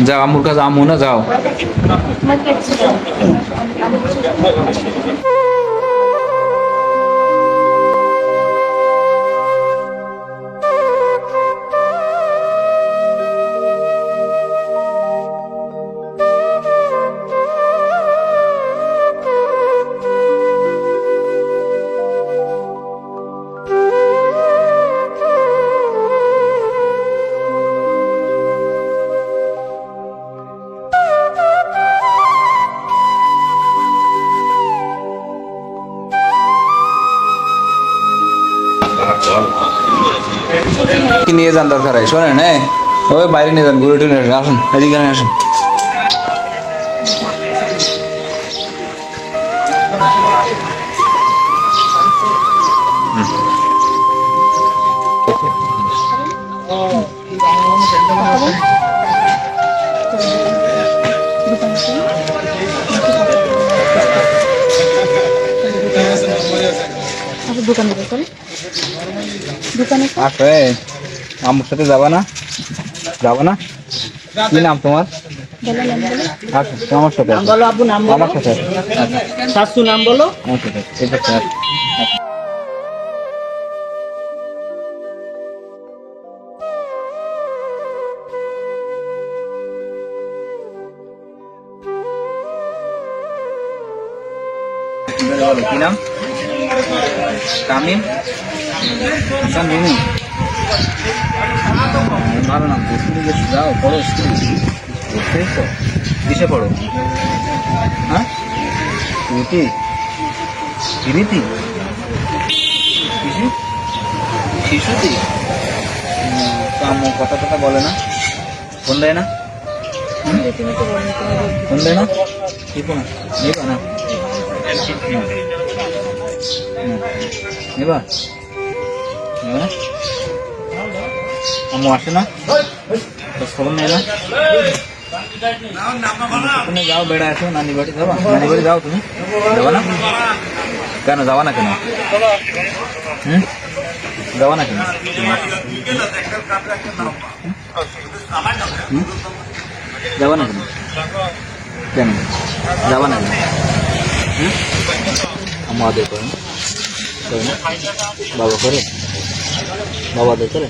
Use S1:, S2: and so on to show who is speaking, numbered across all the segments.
S1: যাও আম্মুর কাছে, আম্মু না যাও। কি নিয়ে যান দরকার হয় শোনেন, হ্যাঁ ওই বাইরে নিয়ে যান, ঘুরে টুরে আসুন, এদিকে আসুন। আসে আমার সাথে যাবা না? যাবো না? কি নাম তোমার? আচ্ছা আমার সাথে বলো আব্বু, নাম বলো। আমার সাথে শাশু নাম বলো। আমার সাথে এটা স্যার। কি নাম? তামিম। মিমি ভালো নাম তো। স্কুলে গেছো? যাও পড়ো স্কুলে। কিসে পড়ো? হ্যাঁ রীতি, রীতি শিশু, শিশুতি। তো আম্মু কথা কথা বলে না? ফোন দেয় না? ফোন দেয় না? নিবো না, নিবা না, নিবা না? আম্মু আসে না? খবর নেই না? তুমি যাও, বেড়া আসো নানি বাড়ি। যাবা নানি বাড়ি? যাও তুমি, যাবা না কেন? যাবা না কেন? যাবা না কেন? যাবা না কেন? কেন যাবা না কেন? আম্মু আদর করে না? বাবা করে? বাবা আদর করে?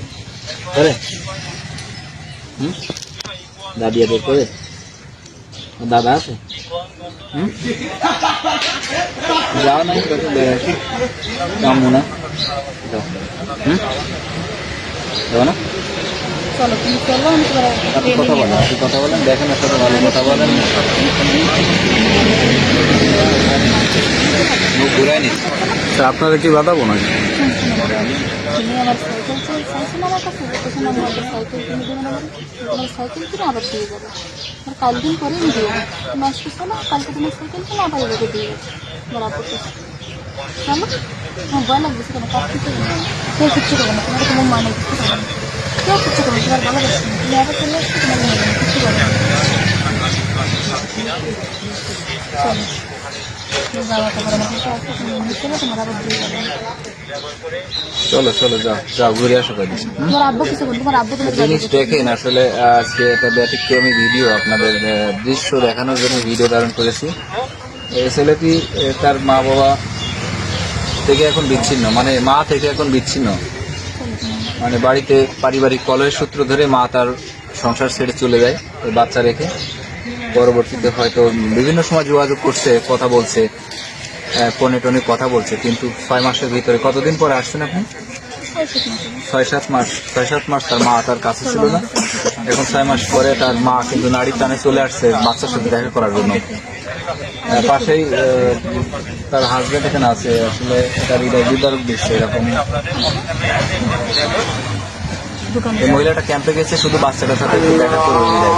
S1: করে? দাদি আদর করে? দাদা আছে? যাও না আম্মু না? যাও না? আপনি কথা বলেন, আপনি কথা বলেন, দেখেন ওর সাথে ভালো কথা বলেন। মুখ ঘুরাই নি। আপনারা কি বাঁধাবো নাকি?
S2: সাইকেল কিনে আবার দিয়ে যাবে, কাল দিন পরে আমি দিয়ে নষ্ট না, কালকে তোমার সাইকেল কিনে আবার এভাবে দিয়ে যাবে বরাবর। চলো আমার ভয় লাগতেছে কেন? কাজ কিছু কেউ কিচ্ছু করবে না, তোমার তোমার মানে কিছু করবে না, কেউ কিচ্ছু করবে, তোমার ভালো লাগছে না, তুমি আবার চলে আসছো, তোমার মনে নেই কিচ্ছু করবে না।
S1: চলো চলো যাও যাও ঘুরে আসো। জিনিস দেখেন আসলে আজকে একটা ব্যতিক্রমী ভিডিও আপনাদের দৃশ্য দেখানোর জন্য ভিডিও ধারণ করেছি। এই ছেলেটি তার মা বাবা থেকে এখন বিচ্ছিন্ন, মানে মা থেকে এখন বিচ্ছিন্ন, মানে বাড়িতে পারিবারিক কলহের সূত্র ধরে মা তার সংসার ছেড়ে চলে যায় ওই বাচ্চা রেখে। পরবর্তীতে হয়তো বিভিন্ন সময় যোগাযোগ করছে, কথা বলছে, ফোনে টোনে কথা বলছে, কিন্তু 6 মাসের ভিতরে, কতদিন পরে আসছেন আপনি? 6-7 মাস। 6-7 মাস তার মা তার কাছে ছিল না। এখন 6 মাস পরে তার মা কিন্তু নারীর টানে চলে আসছে বাচ্চার সাথে দেখা করার জন্য। পাশেই তার হাজব্যান্ড এখানে আছে, আসলে তার হৃদয় বিদারক দিচ্ছে এরকম। এই মহিলাটা ক্যাম্পে গেছে শুধু বাচ্চাটার সাথে একটু দেখা করে যায়,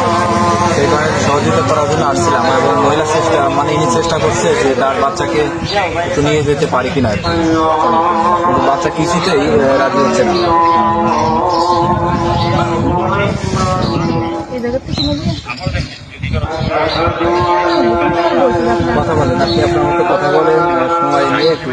S1: সেই কারণে সহযোগিতা করার জন্য আসছিলাম। এবং মহিলা চেষ্টা, মানে ইনি চেষ্টা করছে যে তার বাচ্চাকে একটু নিয়ে যেতে পারি কিনা, কিন্তু বাচ্চা কিছুতেই রাজি হচ্ছে না। কথা বলেন আপনি, আপনার মতো কথা বলেন, সময় নিয়ে একটু